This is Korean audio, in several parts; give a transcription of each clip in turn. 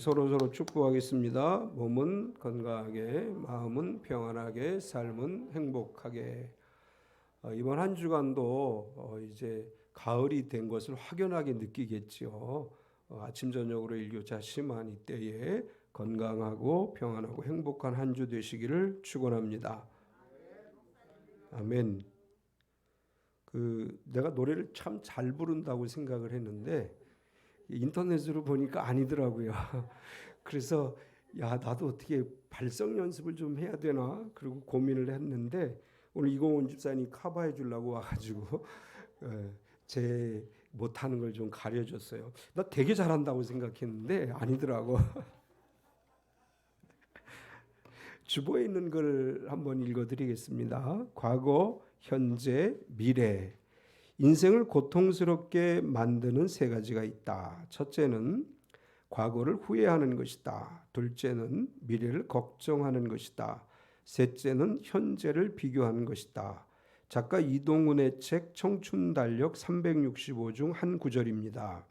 서로서로 축복하겠습니다. 몸은 건강하게, 마음은 평안하게, 삶은 행복하게. 이번 한 주간도 이제 가을이 된 것을 확연하게 느끼겠지요. 아침 저녁으로 일교차 심한 이때에 건강하고 평안하고 행복한 한 주 되시기를 축원합니다. 아멘. 내가 노래를 참 잘 부른다고 생각을 했는데 인터넷으로 보니까 아니더라고요. 그래서 나도 어떻게 발성 연습을 좀 해야 되나 그리고 고민을 했는데 오늘 이공원 집사님 커버해 주려고 와가지고 제 못하는 걸 좀 가려줬어요. 나 되게 잘한다고 생각했는데 아니더라고. 주보에 있는 걸 한번 읽어드리겠습니다. 과거, 현재, 미래. 인생을 고통스럽게 만드는 세 가지가 있다. 첫째는 과거를 후회하는 것이다. 둘째는 미래를 걱정하는 것이다. 셋째는 현재를 비교하는 것이다. 작가 이동훈의 책 청춘달력 365 중 한 구절입니다.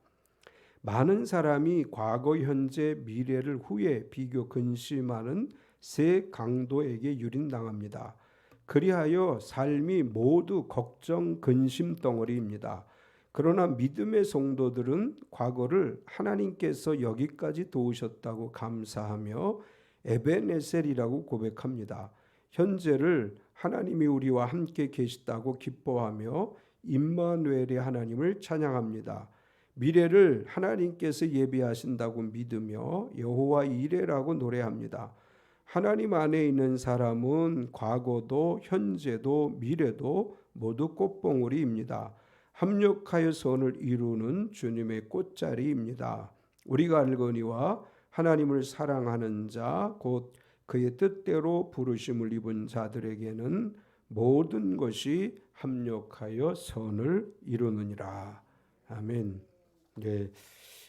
많은 사람이 과거, 현재, 미래를 후회, 비교, 근심하는 세 강도에게 유린당합니다. 그리하여 삶이 모두 걱정, 근심 덩어리입니다. 그러나 믿음의 성도들은 과거를 하나님께서 여기까지 도우셨다고 감사하며 에베네셀이라고 고백합니다. 현재를 하나님이 우리와 함께 계시다고 기뻐하며 임마누엘의 하나님을 찬양합니다. 미래를 하나님께서 예비하신다고 믿으며 여호와 이레라고 노래합니다. 하나님 안에 있는 사람은 과거도 현재도 미래도 모두 꽃봉오리입니다. 합력하여 선을 이루는 주님의 꽃자리입니다. 우리가 알거니와 하나님을 사랑하는 자 곧 그의 뜻대로 부르심을 입은 자들에게는 모든 것이 합력하여 선을 이루느니라. 아멘. 네,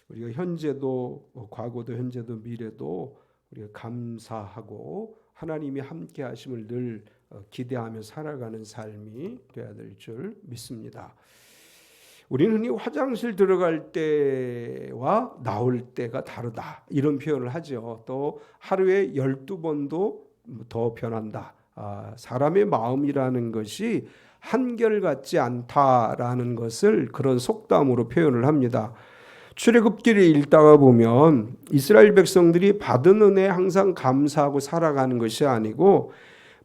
우리가 현재도 과거도 현재도 미래도 우리가 감사하고 하나님이 함께 하심을 늘 기대하며 살아가는 삶이 되어야 될 줄 믿습니다. 우리는 흔히 화장실 들어갈 때와 나올 때가 다르다 이런 표현을 하죠. 또 하루에 12번도 더 변한다. 사람의 마음이라는 것이 한결같지 않다라는 것을 그런 속담으로 표현을 합니다. 출애굽기를 읽다가 보면 이스라엘 백성들이 받은 은혜에 항상 감사하고 살아가는 것이 아니고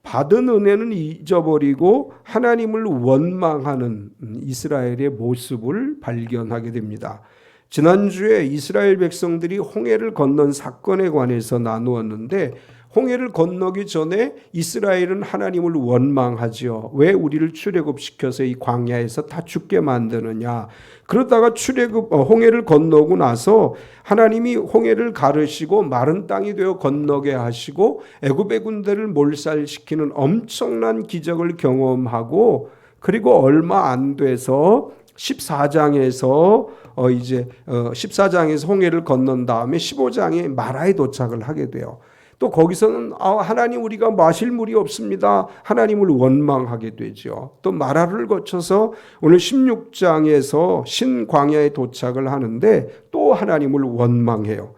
받은 은혜는 잊어버리고 하나님을 원망하는 이스라엘의 모습을 발견하게 됩니다. 지난주에 이스라엘 백성들이 홍해를 건넌 사건에 관해서 나누었는데 홍해를 건너기 전에 이스라엘은 하나님을 원망하지요. 왜 우리를 출애굽시켜서 이 광야에서 다 죽게 만드느냐. 그러다가 홍해를 건너고 나서 하나님이 홍해를 가르시고 마른 땅이 되어 건너게 하시고 애굽의 군대를 몰살시키는 엄청난 기적을 경험하고 그리고 얼마 안 돼서 14장에서 14장에서 홍해를 건넌 다음에 15장에 마라에 도착을 하게 돼요. 또 거기서는 하나님 우리가 마실 물이 없습니다. 하나님을 원망하게 되죠. 또 마라를 거쳐서 오늘 16장에서 신광야에 도착을 하는데 또 하나님을 원망해요.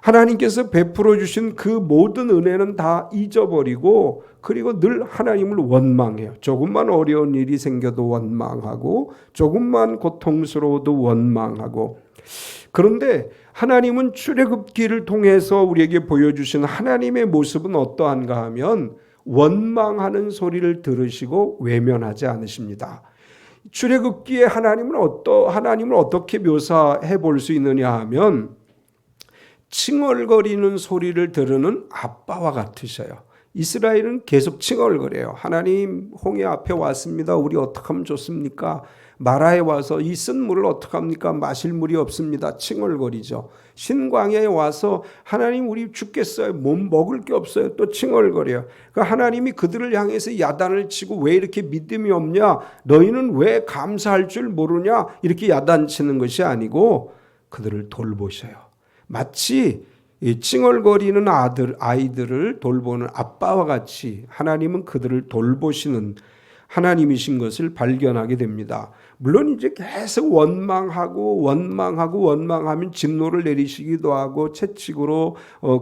하나님께서 베풀어 주신 그 모든 은혜는 다 잊어버리고 그리고 늘 하나님을 원망해요. 조금만 어려운 일이 생겨도 원망하고 조금만 고통스러워도 원망하고 그런데 하나님은 출애굽기를 통해서 우리에게 보여주신 하나님의 모습은 어떠한가 하면 원망하는 소리를 들으시고 외면하지 않으십니다. 출애굽기에 하나님을 어떻게 묘사해 볼 수 있느냐 하면 칭얼거리는 소리를 들으는 아빠와 같으셔요. 이스라엘은 계속 칭얼거려요. 하나님 홍해 앞에 왔습니다. 우리 어떻게 하면 좋습니까? 마라에 와서 이 쓴 물을 어떻게 합니까? 마실 물이 없습니다. 칭얼거리죠. 신광야에 와서 하나님 우리 죽겠어요. 먹을 게 없어요. 또 칭얼거려요. 그러니까 하나님이 그들을 향해서 야단을 치고 왜 이렇게 믿음이 없냐? 너희는 왜 감사할 줄 모르냐? 이렇게 야단치는 것이 아니고 그들을 돌보셔요. 마치 이 칭얼거리는 아이들을 돌보는 아빠와 같이 하나님은 그들을 돌보시는 하나님이신 것을 발견하게 됩니다. 물론 이제 계속 원망하면 진노를 내리시기도 하고 채찍으로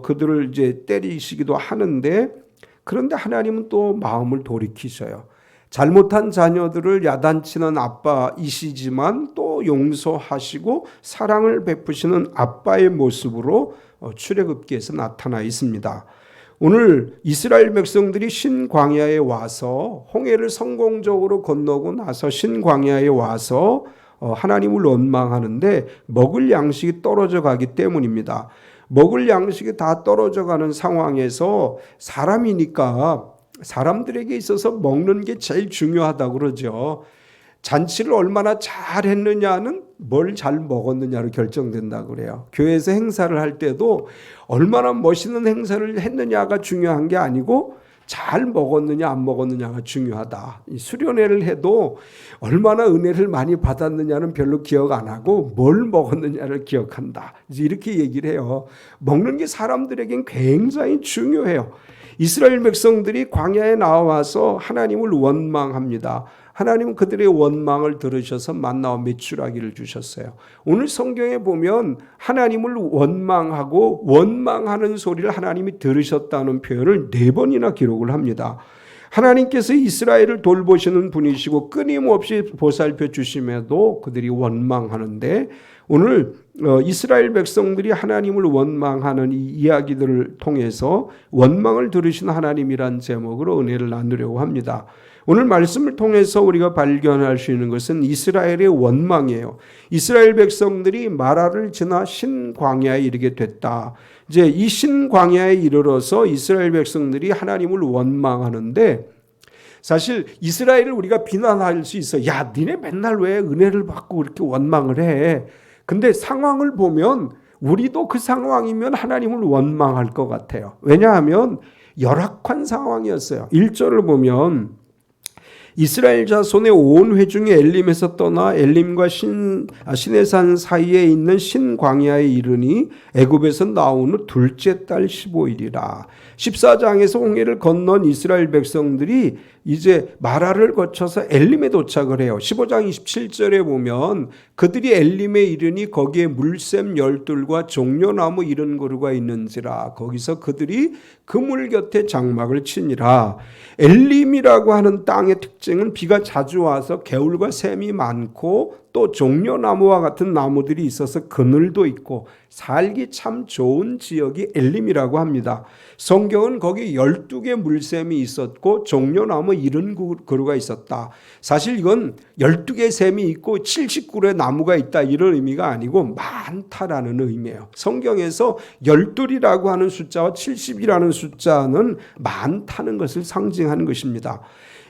그들을 이제 때리시기도 하는데, 그런데 하나님은 또 마음을 돌이키셔요. 잘못한 자녀들을 야단치는 아빠이시지만 또 용서하시고 사랑을 베푸시는 아빠의 모습으로 출애굽기에서 나타나 있습니다. 오늘 이스라엘 백성들이 신광야에 와서 홍해를 성공적으로 건너고 나서 신광야에 와서 하나님을 원망하는데 먹을 양식이 떨어져 가기 때문입니다. 먹을 양식이 다 떨어져 가는 상황에서 사람이니까 사람들에게 있어서 먹는 게 제일 중요하다고 그러죠. 잔치를 얼마나 잘 했느냐는 뭘 잘 먹었느냐로 결정된다고 그래요. 교회에서 행사를 할 때도 얼마나 멋있는 행사를 했느냐가 중요한 게 아니고 잘 먹었느냐 안 먹었느냐가 중요하다. 수련회를 해도 얼마나 은혜를 많이 받았느냐는 별로 기억 안 하고 뭘 먹었느냐를 기억한다. 이렇게 얘기를 해요. 먹는 게 사람들에겐 굉장히 중요해요. 이스라엘 백성들이 광야에 나와서 하나님을 원망합니다. 하나님은 그들의 원망을 들으셔서 만나와 메추라기를 주셨어요. 오늘 성경에 보면 하나님을 원망하는 소리를 하나님이 들으셨다는 표현을 4번이나 기록을 합니다. 하나님께서 이스라엘을 돌보시는 분이시고 끊임없이 보살펴 주심에도 그들이 원망하는데, 오늘 이스라엘 백성들이 하나님을 원망하는 이 이야기들을 통해서 원망을 들으신 하나님이란 제목으로 은혜를 나누려고 합니다. 오늘 말씀을 통해서 우리가 발견할 수 있는 것은 이스라엘의 원망이에요. 이스라엘 백성들이 마라를 지나 신광야에 이르게 됐다. 이제 이 신광야에 이르러서 이스라엘 백성들이 하나님을 원망하는데, 사실 이스라엘을 우리가 비난할 수 있어. 야, 니네 맨날 왜 은혜를 받고 그렇게 원망을 해? 근데 상황을 보면 우리도 그 상황이면 하나님을 원망할 것 같아요. 왜냐하면 열악한 상황이었어요. 1절을 보면 이스라엘 자손의 온 회중이 엘림에서 떠나 엘림과 시내산 사이에 있는 신광야에 이르니 애굽에서 나온 후 둘째 달 15일이라. 14장에서 홍해를 건넌 이스라엘 백성들이 이제 마라를 거쳐서 엘림에 도착을 해요. 15장 27절에 보면 그들이 엘림에 이르니 거기에 물샘 열둘과 종려나무 70그루가 있는지라. 거기서 그들이 그 물 곁에 장막을 치니라. 엘림이라고 하는 땅의 특징은 비가 자주 와서 개울과 샘이 많고 또 종려나무와 같은 나무들이 있어서 그늘도 있고 살기 참 좋은 지역이 엘림이라고 합니다. 성경은 거기 12개 물샘이 있었고 종려나무 70그루가 있었다. 사실 이건 12개 샘이 있고 70그루의 나무가 있다 이런 의미가 아니고 많다라는 의미예요. 성경에서 12이라고 하는 숫자와 70이라는 숫자는 많다는 것을 상징하는 것입니다.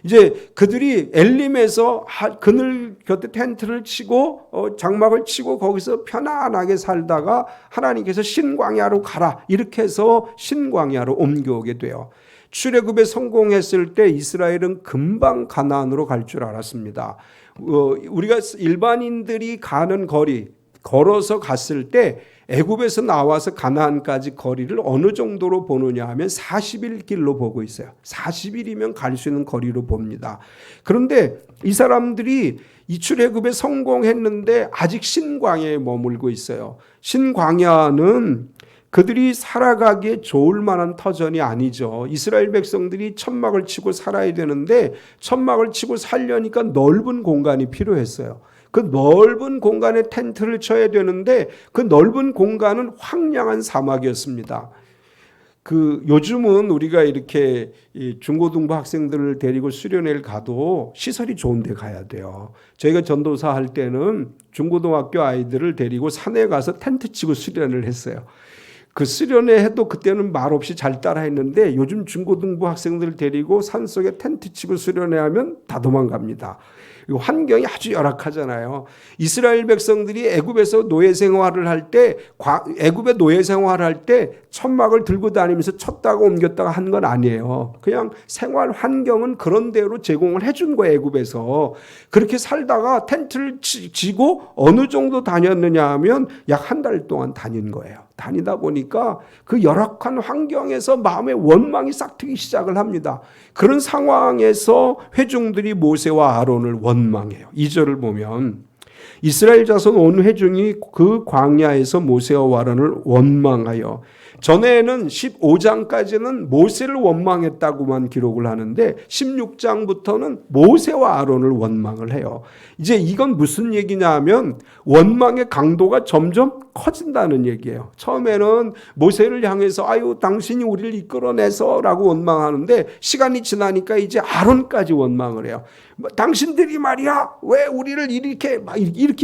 이제 그들이 엘림에서 그늘 곁에 텐트를 치고 장막을 치고 거기서 편안하게 살다가 하나님께서 신광야로 가라 이렇게 해서 신광야로 옮겨오게 돼요. 출애굽에 성공했을 때 이스라엘은 금방 가나안으로 갈 줄 알았습니다. 우리가 일반인들이 가는 거리 걸어서 갔을 때 애굽에서 나와서 가나안까지 거리를 어느 정도로 보느냐 하면 40일 길로 보고 있어요. 40일이면 갈 수 있는 거리로 봅니다. 그런데 이 사람들이 이 출애굽에 성공했는데 아직 신광야에 머물고 있어요. 신광야는 그들이 살아가기에 좋을 만한 터전이 아니죠. 이스라엘 백성들이 천막을 치고 살아야 되는데 천막을 치고 살려니까 넓은 공간이 필요했어요. 그 넓은 공간에 텐트를 쳐야 되는데 그 넓은 공간은 황량한 사막이었습니다. 요즘은 우리가 이렇게 중고등부 학생들을 데리고 수련회를 가도 시설이 좋은 데 가야 돼요. 저희가 전도사 할 때는 중고등학교 아이들을 데리고 산에 가서 텐트 치고 수련을 했어요. 그 수련회 해도 그때는 말없이 잘 따라 했는데 요즘 중고등부 학생들을 데리고 산속에 텐트 치고 수련회 하면 다 도망갑니다. 환경이 아주 열악하잖아요. 이스라엘 백성들이 애굽에서 노예 생활을 할 때, 애굽에 노예 생활을 할 때 천막을 들고 다니면서 쳤다가 옮겼다가 한 건 아니에요. 그냥 생활 환경은 그런 대로 제공을 해준 거예요. 애굽에서. 그렇게 살다가 텐트를 치고 어느 정도 다녔느냐 하면 약 한 달 동안 다닌 거예요. 다니다 보니까 그 열악한 환경에서 마음의 원망이 싹트기 시작을 합니다. 그런 상황에서 회중들이 모세와 아론을 원망해요. 2절을 보면 이스라엘 자손 온 회중이 그 광야에서 모세와 아론을 원망하여, 전에는 15장까지는 모세를 원망했다고만 기록을 하는데 16장부터는 모세와 아론을 원망을 해요. 이제 이건 무슨 얘기냐 하면 원망의 강도가 점점 커진다는 얘기예요. 처음에는 모세를 향해서 아유 당신이 우리를 이끌어내서 라고 원망하는데 시간이 지나니까 이제 아론까지 원망을 해요. 당신들이 말이야 왜 우리를 이렇게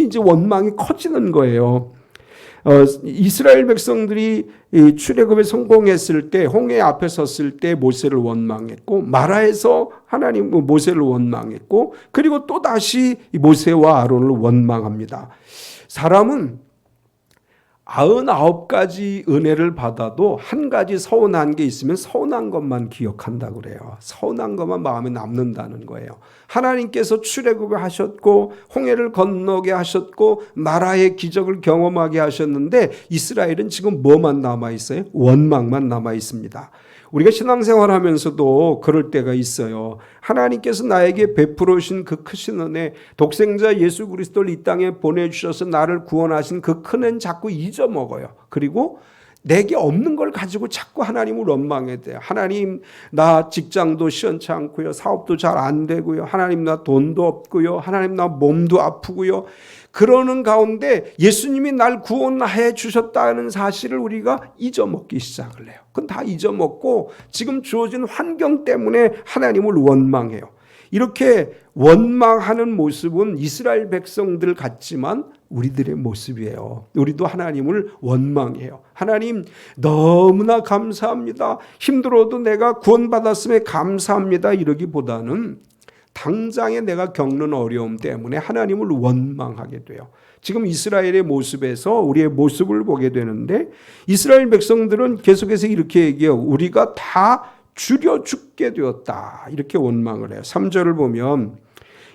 이제 원망이 커지는 거예요. 이스라엘 백성들이 출애굽에 성공했을 때 홍해 앞에 섰을 때 모세를 원망했고, 마라에서 하나님 모세를 원망했고, 그리고 또 다시 모세와 아론을 원망합니다. 사람은 99가지 은혜를 받아도 한 가지 서운한 게 있으면 서운한 것만 기억한다고 그래요. 서운한 것만 마음에 남는다는 거예요. 하나님께서 출애굽을 하셨고 홍해를 건너게 하셨고 마라의 기적을 경험하게 하셨는데 이스라엘은 지금 뭐만 남아있어요? 원망만 남아있습니다. 우리가 신앙생활 하면서도 그럴 때가 있어요. 하나님께서 나에게 베풀어 주신 그 크신 은혜, 독생자 예수 그리스도를 이 땅에 보내주셔서 나를 구원하신 그 큰 은혜는 자꾸 잊어먹어요. 그리고 내게 없는 걸 가지고 자꾸 하나님을 원망해야 돼요. 하나님 나 직장도 시원치 않고요. 사업도 잘 안 되고요. 하나님 나 돈도 없고요. 하나님 나 몸도 아프고요. 그러는 가운데 예수님이 날 구원해 주셨다는 사실을 우리가 잊어먹기 시작을 해요. 그건 다 잊어먹고 지금 주어진 환경 때문에 하나님을 원망해요. 이렇게 원망하는 모습은 이스라엘 백성들 같지만 우리들의 모습이에요. 우리도 하나님을 원망해요. 하나님 너무나 감사합니다. 힘들어도 내가 구원받았음에 감사합니다. 이러기보다는 당장에 내가 겪는 어려움 때문에 하나님을 원망하게 돼요. 지금 이스라엘의 모습에서 우리의 모습을 보게 되는데 이스라엘 백성들은 계속해서 이렇게 얘기해요. 우리가 다 줄여 죽게 되었다. 이렇게 원망을 해요. 3절을 보면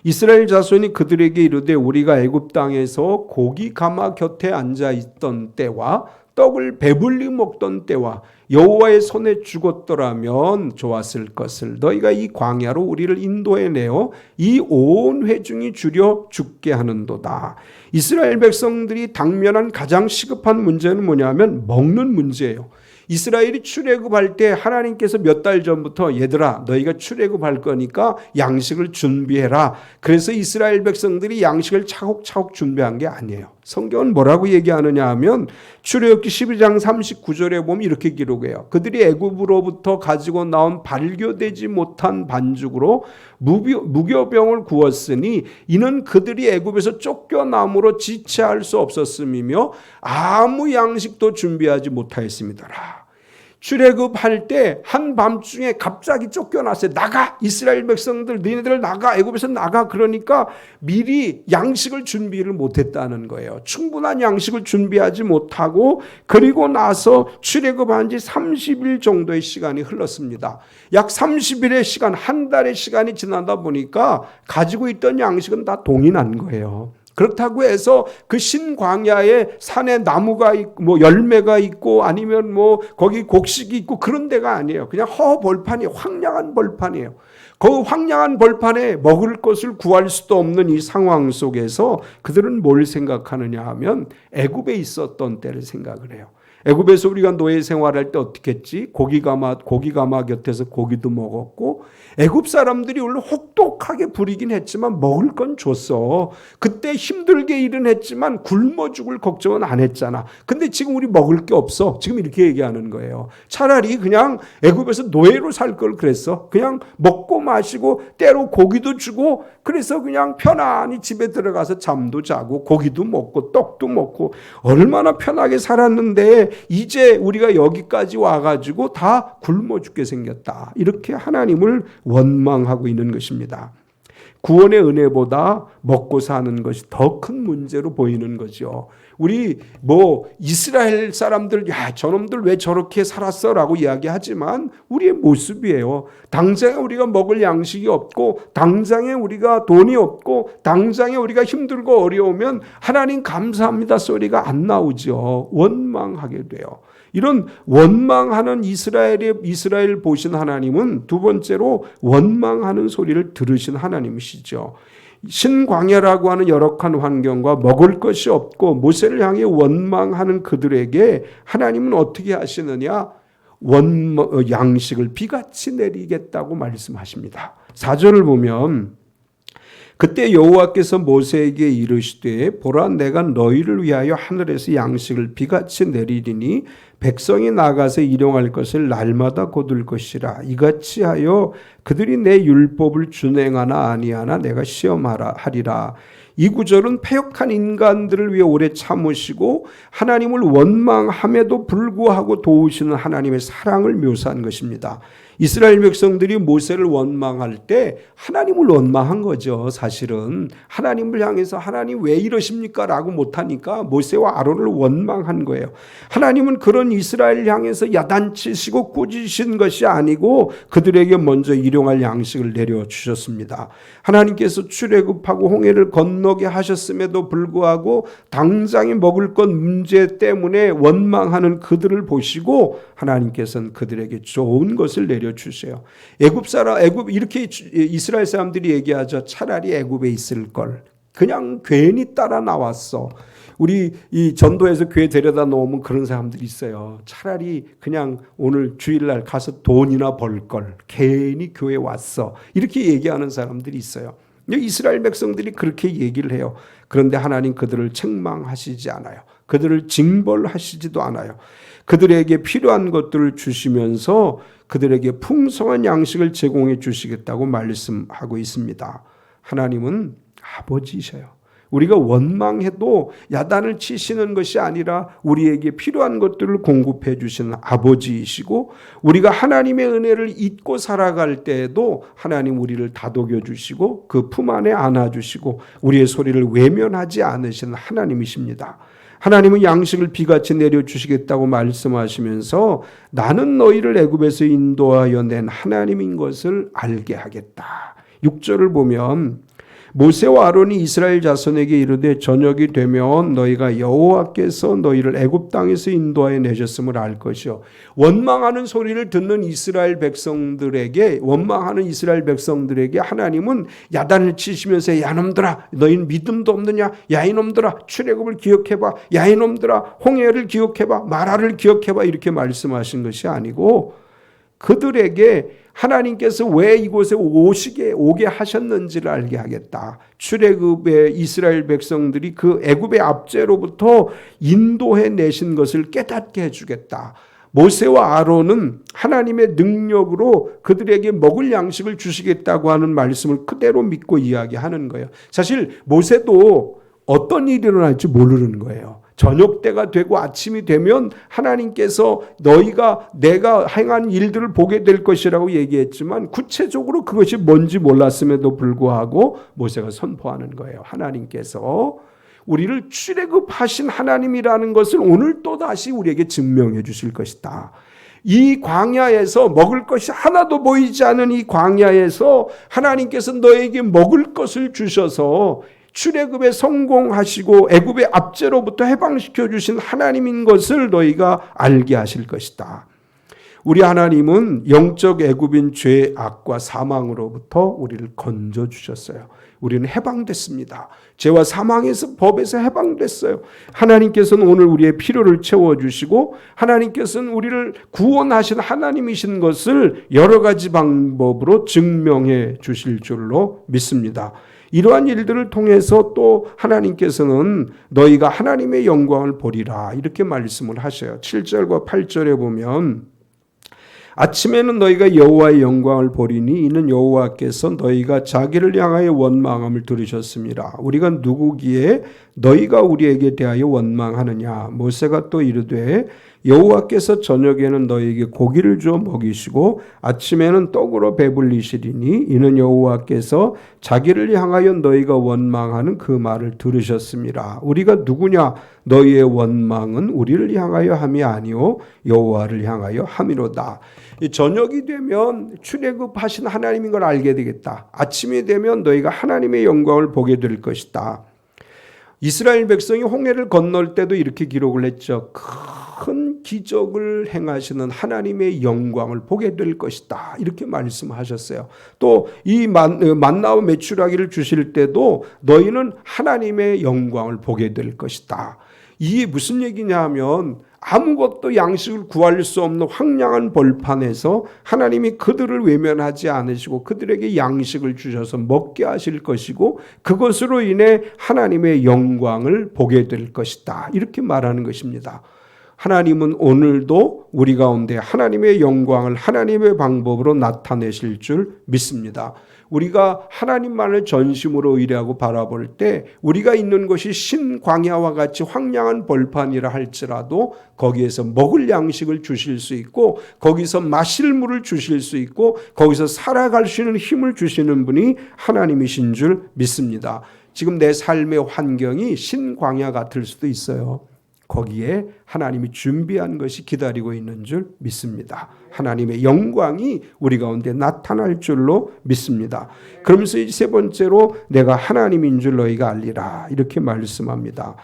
이스라엘 자손이 그들에게 이르되 우리가 애굽 땅에서 고기 가마 곁에 앉아 있던 때와 떡을 배불리 먹던 때와 여호와의 손에 죽었더라면 좋았을 것을 너희가 이 광야로 우리를 인도해내어 이 온 회중이 줄여 죽게 하는도다. 이스라엘 백성들이 당면한 가장 시급한 문제는 뭐냐면 먹는 문제예요. 이스라엘이 출애굽할 때 하나님께서 몇 달 전부터 얘들아 너희가 출애굽할 거니까 양식을 준비해라. 그래서 이스라엘 백성들이 양식을 차곡차곡 준비한 게 아니에요. 성경은 뭐라고 얘기하느냐 하면 출애굽기 12장 39절에 보면 이렇게 기록해요. 그들이 애굽으로부터 가지고 나온 발교되지 못한 반죽으로 무교병을 구웠으니 이는 그들이 애굽에서 쫓겨남으로 지체할 수 없었음이며 아무 양식도 준비하지 못하였습니다라. 출애굽할 때 한밤중에 갑자기 쫓겨났어요. 나가! 이스라엘 백성들 너희들 나가! 애굽에서 나가! 그러니까 미리 양식을 준비를 못했다는 거예요. 충분한 양식을 준비하지 못하고 그리고 나서 출애굽한 지 30일 정도의 시간이 흘렀습니다. 약 30일의 시간, 한 달의 시간이 지나다 보니까 가지고 있던 양식은 다 동이 난 거예요. 그렇다고 해서 그 신광야에 산에 나무가 있고 뭐 열매가 있고 아니면 뭐 거기 곡식이 있고 그런 데가 아니에요. 그냥 허벌판이에요. 황량한 벌판이에요. 그 황량한 벌판에 먹을 것을 구할 수도 없는 이 상황 속에서 그들은 뭘 생각하느냐 하면 애굽에 있었던 때를 생각을 해요. 애굽에서 우리가 노예 생활할 때 어떻게 했지? 고기 가마 곁에서 고기도 먹었고 애굽 사람들이 원래 혹독하게 부리긴 했지만 먹을 건 줬어. 그때 힘들게 일은 했지만 굶어 죽을 걱정은 안 했잖아. 근데 지금 우리 먹을 게 없어. 지금 이렇게 얘기하는 거예요. 차라리 그냥 애굽에서 노예로 살 걸 그랬어. 그냥 먹고 마시고 때로 고기도 주고 그래서 그냥 편안히 집에 들어가서 잠도 자고 고기도 먹고 떡도 먹고 얼마나 편하게 살았는데 이제 우리가 여기까지 와가지고 다 굶어 죽게 생겼다. 이렇게 하나님을 원망하고 있는 것입니다. 구원의 은혜보다 먹고 사는 것이 더 큰 문제로 보이는 거죠. 우리 이스라엘 사람들 야 저놈들 왜 저렇게 살았어라고 이야기하지만 우리의 모습이에요. 당장에 우리가 먹을 양식이 없고 당장에 우리가 돈이 없고 당장에 우리가 힘들고 어려우면 하나님 감사합니다 소리가 안 나오죠. 원망하게 돼요. 이런 원망하는 이스라엘 보신 하나님은 두 번째로 원망하는 소리를 들으신 하나님이시죠. 신광야라고 하는 열악한 환경과 먹을 것이 없고 모세를 향해 원망하는 그들에게 하나님은 어떻게 하시느냐? 양식을 비같이 내리겠다고 말씀하십니다. 4절을 보면 그때 여호와께서 모세에게 이르시되 보라 내가 너희를 위하여 하늘에서 양식을 비같이 내리리니 백성이 나가서 일용할 것을 날마다 거둘 것이라 이같이 하여 그들이 내 율법을 준행하나 아니하나 내가 시험하리라. 이 구절은 패역한 인간들을 위해 오래 참으시고 하나님을 원망함에도 불구하고 도우시는 하나님의 사랑을 묘사한 것입니다. 이스라엘 백성들이 모세를 원망할 때 하나님을 원망한 거죠. 사실은 하나님을 향해서 하나님 왜 이러십니까? 라고 못하니까 모세와 아론을 원망한 거예요. 하나님은 그런 이스라엘 향해서 야단치시고 꾸짖으신 것이 아니고 그들에게 먼저 일용할 양식을 내려주셨습니다. 하나님께서 출애굽하고 홍해를 건너게 하셨음에도 불구하고 당장에 먹을 것 문제 때문에 원망하는 그들을 보시고 하나님께서는 그들에게 좋은 것을 내려주세요. 애굽 이렇게 이스라엘 사람들이 얘기하죠. 차라리 애굽에 있을 걸. 그냥 괜히 따라 나왔어. 우리 이 전도에서 교회 데려다 놓으면 그런 사람들이 있어요. 차라리 그냥 오늘 주일날 가서 돈이나 벌 걸. 괜히 교회 왔어. 이렇게 얘기하는 사람들이 있어요. 이스라엘 백성들이 그렇게 얘기를 해요. 그런데 하나님 그들을 책망하시지 않아요. 그들을 징벌하시지도 않아요. 그들에게 필요한 것들을 주시면서 그들에게 풍성한 양식을 제공해 주시겠다고 말씀하고 있습니다. 하나님은 아버지이셔요. 우리가 원망해도 야단을 치시는 것이 아니라 우리에게 필요한 것들을 공급해 주시는 아버지이시고 우리가 하나님의 은혜를 잊고 살아갈 때에도 하나님 우리를 다독여 주시고 그 품 안에 안아주시고 우리의 소리를 외면하지 않으시는 하나님이십니다. 하나님은 양식을 비같이 내려주시겠다고 말씀하시면서 나는 너희를 애굽에서 인도하여 낸 하나님인 것을 알게 하겠다. 6절을 보면 모세와 아론이 이스라엘 자손에게 이르되 저녁이 되면 너희가 여호와께서 너희를 애굽 땅에서 인도하여 내셨음을 알 것이요. 원망하는 소리를 듣는 원망하는 이스라엘 백성들에게 하나님은 야단을 치시면서 야 이놈들아 너희는 믿음도 없느냐? 야 이놈들아 출애굽을 기억해봐. 야 이놈들아 홍해를 기억해봐. 마라를 기억해봐. 이렇게 말씀하신 것이 아니고 그들에게 하나님께서 왜 이곳에 오게 하셨는지를 알게 하겠다. 출애굽의 이스라엘 백성들이 그 애굽의 압제로부터 인도해 내신 것을 깨닫게 해주겠다. 모세와 아론은 하나님의 능력으로 그들에게 먹을 양식을 주시겠다고 하는 말씀을 그대로 믿고 이야기하는 거예요. 사실 모세도 어떤 일이 일어날지 모르는 거예요. 저녁 때가 되고 아침이 되면 하나님께서 너희가 내가 행한 일들을 보게 될 것이라고 얘기했지만 구체적으로 그것이 뭔지 몰랐음에도 불구하고 모세가 선포하는 거예요. 하나님께서 우리를 출애굽하신 하나님이라는 것을 오늘 또다시 우리에게 증명해 주실 것이다. 이 광야에서 먹을 것이 하나도 보이지 않은 이 광야에서 하나님께서 너에게 먹을 것을 주셔서 출애굽에 성공하시고 애굽의 압제로부터 해방시켜 주신 하나님인 것을 너희가 알게 하실 것이다. 우리 하나님은 영적 애굽인 죄, 악과 사망으로부터 우리를 건져 주셨어요. 우리는 해방됐습니다. 죄와 사망에서 법에서 해방됐어요. 하나님께서는 오늘 우리의 필요를 채워주시고 하나님께서는 우리를 구원하신 하나님이신 것을 여러 가지 방법으로 증명해 주실 줄로 믿습니다. 이러한 일들을 통해서 또 하나님께서는 너희가 하나님의 영광을 보리라 이렇게 말씀을 하셔요. 7절과 8절에 보면 아침에는 너희가 여호와의 영광을 보리니 이는 여호와께서 너희가 자기를 향하여 원망함을 들으셨습니다. 우리가 누구기에 너희가 우리에게 대하여 원망하느냐. 모세가 또 이르되 여호와께서 저녁에는 너희에게 고기를 주어 먹이시고 아침에는 떡으로 배불리시리니 이는 여호와께서 자기를 향하여 너희가 원망하는 그 말을 들으셨습니다. 우리가 누구냐? 너희의 원망은 우리를 향하여 함이 아니요 여호와를 향하여 함이로다. 저녁이 되면 출애굽하신 하나님인 걸 알게 되겠다. 아침이 되면 너희가 하나님의 영광을 보게 될 것이다. 이스라엘 백성이 홍해를 건널 때도 이렇게 기록을 했죠. 큰 기적을 행하시는 하나님의 영광을 보게 될 것이다. 이렇게 말씀하셨어요. 또 이 만나와 메추라기를 주실 때도 너희는 하나님의 영광을 보게 될 것이다. 이게 무슨 얘기냐 하면 아무것도 양식을 구할 수 없는 황량한 벌판에서 하나님이 그들을 외면하지 않으시고 그들에게 양식을 주셔서 먹게 하실 것이고 그것으로 인해 하나님의 영광을 보게 될 것이다. 이렇게 말하는 것입니다. 하나님은 오늘도 우리 가운데 하나님의 영광을 하나님의 방법으로 나타내실 줄 믿습니다. 우리가 하나님만을 전심으로 의뢰하고 바라볼 때 우리가 있는 것이 신광야와 같이 황량한 벌판이라 할지라도 거기에서 먹을 양식을 주실 수 있고 거기서 마실 물을 주실 수 있고 거기서 살아갈 수 있는 힘을 주시는 분이 하나님이신 줄 믿습니다. 지금 내 삶의 환경이 신광야 같을 수도 있어요. 거기에 하나님이 준비한 것이 기다리고 있는 줄 믿습니다. 하나님의 영광이 우리 가운데 나타날 줄로 믿습니다. 그러면서 이제 세 번째로 내가 하나님인 줄 너희가 알리라 이렇게 말씀합니다.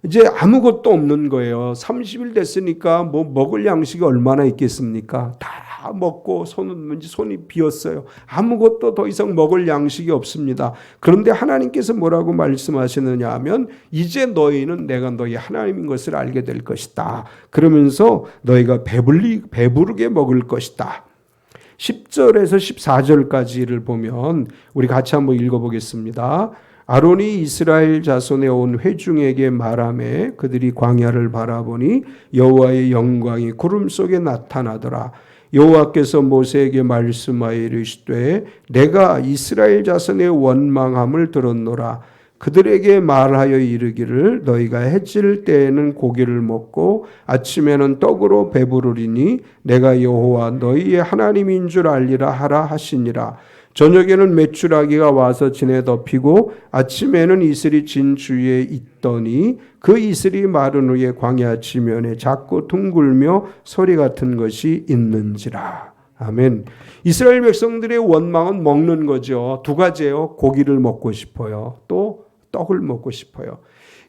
이제 아무것도 없는 거예요. 30일 됐으니까 뭐 먹을 양식이 얼마나 있겠습니까? 다 먹고 손이 비었어요. 아무것도 더 이상 먹을 양식이 없습니다. 그런데 하나님께서 뭐라고 말씀하시느냐 하면 이제 너희는 내가 너희 하나님인 것을 알게 될 것이다. 그러면서 너희가 배부르게 먹을 것이다. 10절에서 14절까지를 보면 우리 같이 한번 읽어보겠습니다. 아론이 이스라엘 자손의 온 회중에게 말하매 그들이 광야를 바라보니 여호와의 영광이 구름 속에 나타나더라. 여호와께서 모세에게 말씀하여 이르시되 내가 이스라엘 자손의 원망함을 들었노라. 그들에게 말하여 이르기를 너희가 해질 때에는 고기를 먹고 아침에는 떡으로 배부르리니 내가 여호와 너희의 하나님인 줄 알리라 하라 하시니라. 저녁에는 메추라기가 와서 진에 덮이고 아침에는 이슬이 진 주위에 있더니 그 이슬이 마른 후에 광야 지면에 작고 둥글며 소리 같은 것이 있는지라. 아멘. 이스라엘 백성들의 원망은 먹는 거죠. 두 가지예요. 고기를 먹고 싶어요. 또 떡을 먹고 싶어요.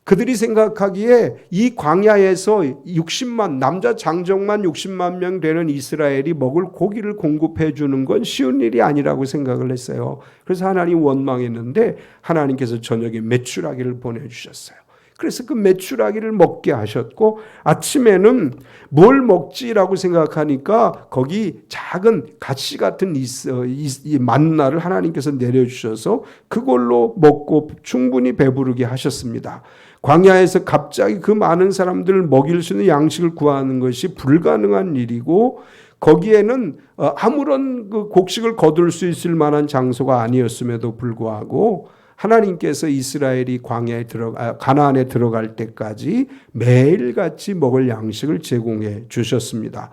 그들이 생각하기에 이 광야에서 60만 남자 장정만 60만 명 되는 이스라엘이 먹을 고기를 공급해 주는 건 쉬운 일이 아니라고 생각을 했어요. 그래서 하나님 원망했는데 하나님께서 저녁에 메추라기를 보내주셨어요. 그래서 그 메추라기를 먹게 하셨고 아침에는 뭘 먹지라고 생각하니까 거기 작은 가시 같은 이 만나를 하나님께서 내려주셔서 그걸로 먹고 충분히 배부르게 하셨습니다. 광야에서 갑자기 그 많은 사람들을 먹일 수 있는 양식을 구하는 것이 불가능한 일이고 거기에는 아무런 그 곡식을 거둘 수 있을 만한 장소가 아니었음에도 불구하고 하나님께서 이스라엘이 가나안에 들어갈 때까지 매일같이 먹을 양식을 제공해 주셨습니다.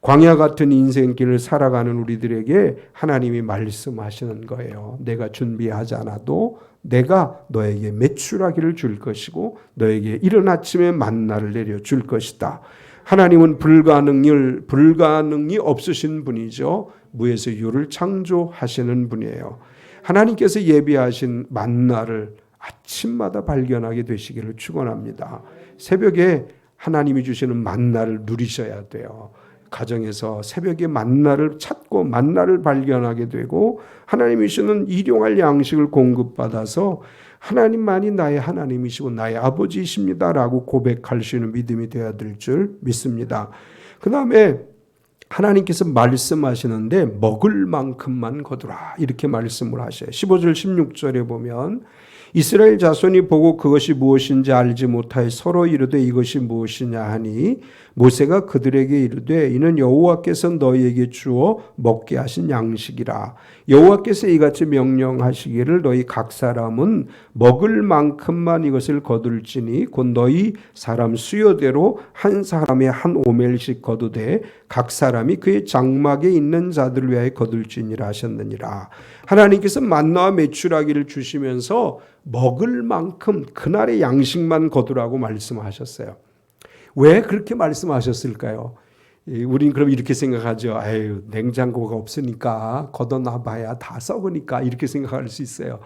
광야 같은 인생길을 살아가는 우리들에게 하나님이 말씀하시는 거예요. 내가 준비하지 않아도 내가 너에게 메추라기를 줄 것이고 너에게 이른 아침에 만나를 내려줄 것이다. 하나님은 불가능이 없으신 분이죠. 무에서 유를 창조하시는 분이에요. 하나님께서 예비하신 만나를 아침마다 발견하게 되시기를 축원합니다. 새벽에 하나님이 주시는 만나를 누리셔야 돼요. 가정에서 새벽에 만나를 찾고 만나를 발견하게 되고 하나님이 주시는 일용할 양식을 공급받아서 하나님만이 나의 하나님이시고 나의 아버지이십니다라고 고백할 수 있는 믿음이 되어야 될 줄 믿습니다. 그 다음에 하나님께서 말씀하시는데 먹을 만큼만 거두라 이렇게 말씀을 하셔요. 15절 16절에 보면 이스라엘 자손이 보고 그것이 무엇인지 알지 못하여 서로 이르되 이것이 무엇이냐 하니 모세가 그들에게 이르되 이는 여호와께서 너희에게 주어 먹게 하신 양식이라. 여호와께서 이같이 명령하시기를 너희 각 사람은 먹을 만큼만 이것을 거둘지니 곧 너희 사람 수요대로 한 사람의 한 오멜씩 거두되 각 사람이 그의 장막에 있는 자들을 위하여 거둘지니라 하셨느니라. 하나님께서 만나와 메추라기를 주시면서 먹을 만큼 그날의 양식만 거두라고 말씀하셨어요. 왜 그렇게 말씀하셨을까요? 우린 그럼 이렇게 생각하죠. 아유, 냉장고가 없으니까 걷어놔봐야 다 썩으니까 이렇게 생각할 수 있어요.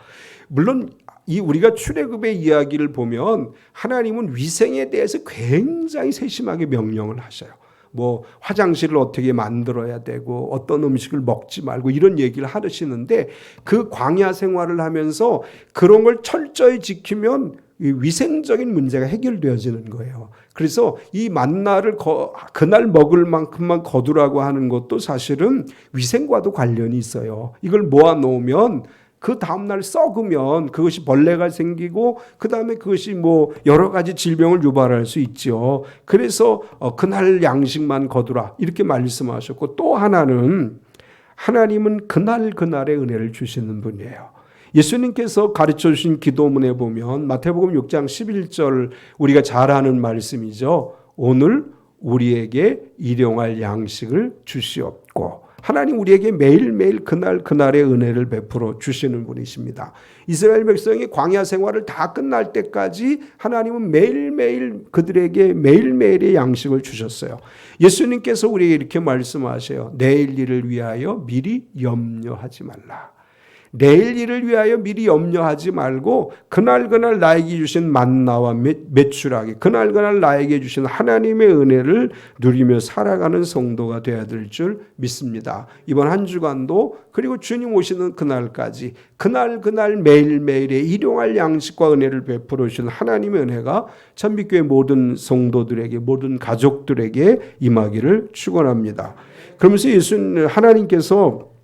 물론 우리가 출애굽의 이야기를 보면 하나님은 위생에 대해서 굉장히 세심하게 명령을 하셔요. 뭐 화장실을 어떻게 만들어야 되고 어떤 음식을 먹지 말고 이런 얘기를 하시는데 그 광야 생활을 하면서 그런 걸 철저히 지키면 위생적인 문제가 해결되어지는 거예요. 그래서 이 만나를 그날 먹을 만큼만 거두라고 하는 것도 사실은 위생과도 관련이 있어요. 이걸 모아놓으면 그 다음날 썩으면 그것이 벌레가 생기고 그 다음에 그것이 뭐 여러 가지 질병을 유발할 수 있죠. 그래서 그날 양식만 거두라 이렇게 말씀하셨고, 또 하나는 하나님은 그날의 은혜를 주시는 분이에요. 예수님께서 가르쳐 주신 기도문에 보면 마태복음 6장 11절 우리가 잘 아는 말씀이죠. 오늘 우리에게 일용할 양식을 주시옵고. 하나님 우리에게 매일매일 그날의 은혜를 베풀어 주시는 분이십니다. 이스라엘 백성이 광야 생활을 다 끝날 때까지 하나님은 매일매일 그들에게 매일매일의 양식을 주셨어요. 예수님께서 우리에게 이렇게 말씀하세요. 내일 일을 위하여 미리 염려하지 말라. 내일 일을 위하여 미리 염려하지 말고 그날 나에게 주신 만나와 메추라기, 그날 나에게 주신 하나님의 은혜를 누리며 살아가는 성도가 되어야 될 줄 믿습니다. 이번 한 주간도 그리고 주님 오시는 그날까지 그날 매일매일의 일용할 양식과 은혜를 베풀어 주신 하나님의 은혜가 참빛교회 모든 성도들에게, 모든 가족들에게 임하기를 축원합니다. 그러면서 하나님께서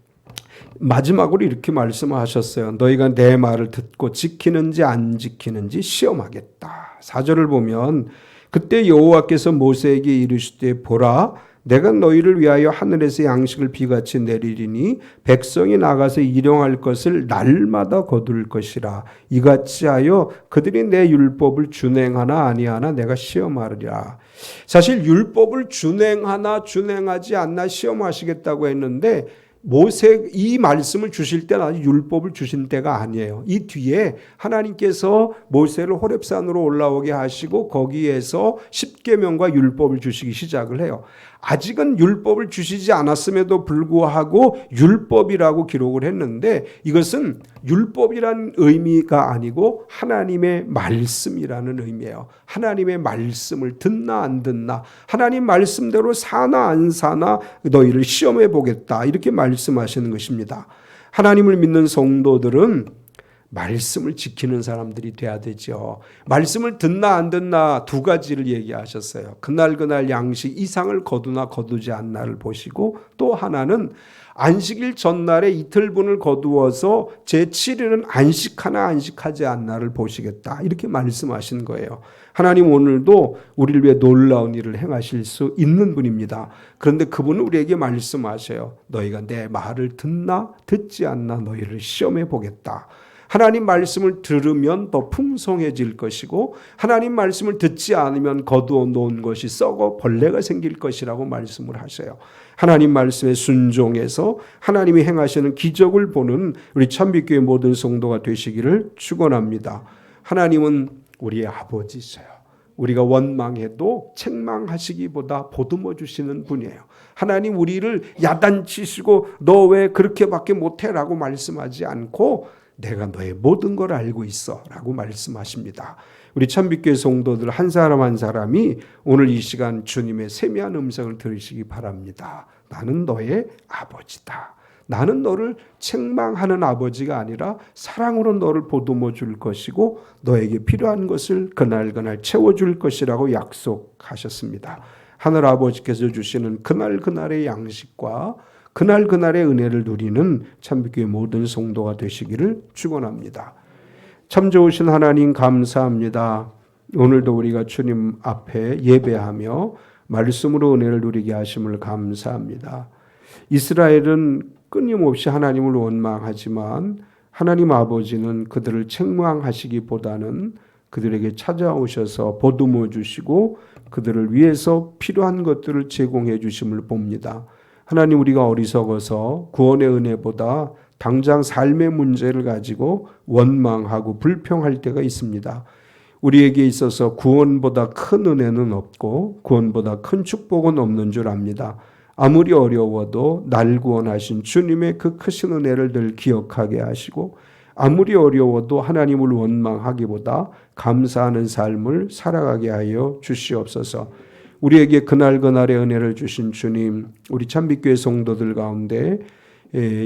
마지막으로 이렇게 말씀하셨어요. 너희가 내 말을 듣고 지키는지 안 지키는지 시험하겠다. 4절을 보면 그때 여호와께서 모세에게 이르시되 보라 내가 너희를 위하여 하늘에서 양식을 비같이 내리리니 백성이 나가서 일용할 것을 날마다 거둘 것이라. 이같이 하여 그들이 내 율법을 준행하나 아니하나 내가 시험하리라. 사실 율법을 준행하나 준행하지 않나 시험하시겠다고 했는데 모세 이 말씀을 주실 때는 아직 율법을 주신 때가 아니에요. 이 뒤에 하나님께서 모세를 호렙산으로 올라오게 하시고 거기에서 십계명과 율법을 주시기 시작을 해요. 아직은 율법을 주시지 않았음에도 불구하고 율법이라고 기록을 했는데 이것은 율법이란 의미가 아니고 하나님의 말씀이라는 의미예요. 하나님의 말씀을 듣나 안 듣나, 하나님 말씀대로 사나 안 사나 너희를 시험해 보겠다 이렇게 말씀하시는 것입니다. 하나님을 믿는 성도들은 말씀을 지키는 사람들이 돼야 되죠. 말씀을 듣나 안 듣나 두 가지를 얘기하셨어요. 그날 양식 이상을 거두나 거두지 않나를 보시고, 또 하나는 안식일 전날에 이틀분을 거두어서 제7일은 안식하나 안식하지 않나를 보시겠다 이렇게 말씀하신 거예요. 하나님 오늘도 우리를 위해 놀라운 일을 행하실 수 있는 분입니다. 그런데 그분은 우리에게 말씀하셔요. 너희가 내 말을 듣나 듣지 않나 너희를 시험해 보겠다. 하나님 말씀을 들으면 더 풍성해질 것이고 하나님 말씀을 듣지 않으면 거두어 놓은 것이 썩어 벌레가 생길 것이라고 말씀을 하셔요. 하나님 말씀에 순종해서 하나님이 행하시는 기적을 보는 우리 참빛교회 모든 성도가 되시기를 축원합니다. 하나님은 우리의 아버지세요. 우리가 원망해도 책망하시기보다 보듬어 주시는 분이에요. 하나님 우리를 야단치시고 너 왜 그렇게밖에 못해라고 말씀하지 않고 내가 너의 모든 걸 알고 있어 라고 말씀하십니다. 우리 참빛교회 성도들 한 사람 한 사람이 오늘 이 시간 주님의 세미한 음성을 들으시기 바랍니다. 나는 너의 아버지다. 나는 너를 책망하는 아버지가 아니라 사랑으로 너를 보듬어 줄 것이고 너에게 필요한 것을 그날 채워줄 것이라고 약속하셨습니다. 하늘 아버지께서 주시는 그날의 양식과 그날의 은혜를 누리는 참빛교회 모든 성도가 되시기를 축원합니다. 참 좋으신 하나님 감사합니다. 오늘도 우리가 주님 앞에 예배하며 말씀으로 은혜를 누리게 하심을 감사합니다. 이스라엘은 끊임없이 하나님을 원망하지만 하나님 아버지는 그들을 책망하시기보다는 그들에게 찾아오셔서 보듬어 주시고 그들을 위해서 필요한 것들을 제공해 주심을 봅니다. 하나님, 우리가 어리석어서 구원의 은혜보다 당장 삶의 문제를 가지고 원망하고 불평할 때가 있습니다. 우리에게 있어서 구원보다 큰 은혜는 없고 구원보다 큰 축복은 없는 줄 압니다. 아무리 어려워도 날 구원하신 주님의 그 크신 은혜를 늘 기억하게 하시고 아무리 어려워도 하나님을 원망하기보다 감사하는 삶을 살아가게 하여 주시옵소서. 우리에게 그날그날의 은혜를 주신 주님, 우리 참빛교회 성도들 가운데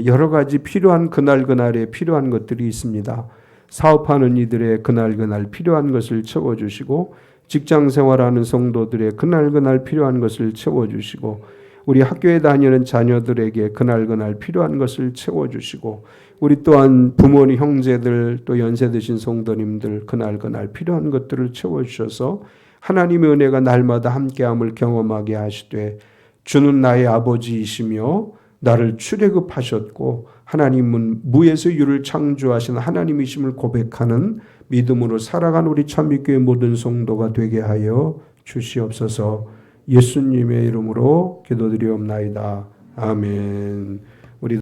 여러 가지 필요한 그날그날에 필요한 것들이 있습니다. 사업하는 이들의 그날그날 필요한 것을 채워주시고 직장 생활하는 성도들의 그날그날 필요한 것을 채워주시고 우리 학교에 다니는 자녀들에게 그날그날 필요한 것을 채워주시고 우리 또한 부모님, 형제들 또 연세 드신 성도님들 그날그날 필요한 것들을 채워주셔서 하나님의 은혜가 날마다 함께함을 경험하게 하시되 주는 나의 아버지이시며 나를 출애굽하셨고 하나님은 무에서 유를 창조하신 하나님이심을 고백하는 믿음으로 살아간 우리 참빛교회 모든 성도가 되게 하여 주시옵소서. 예수님의 이름으로 기도드리옵나이다. 아멘. 우리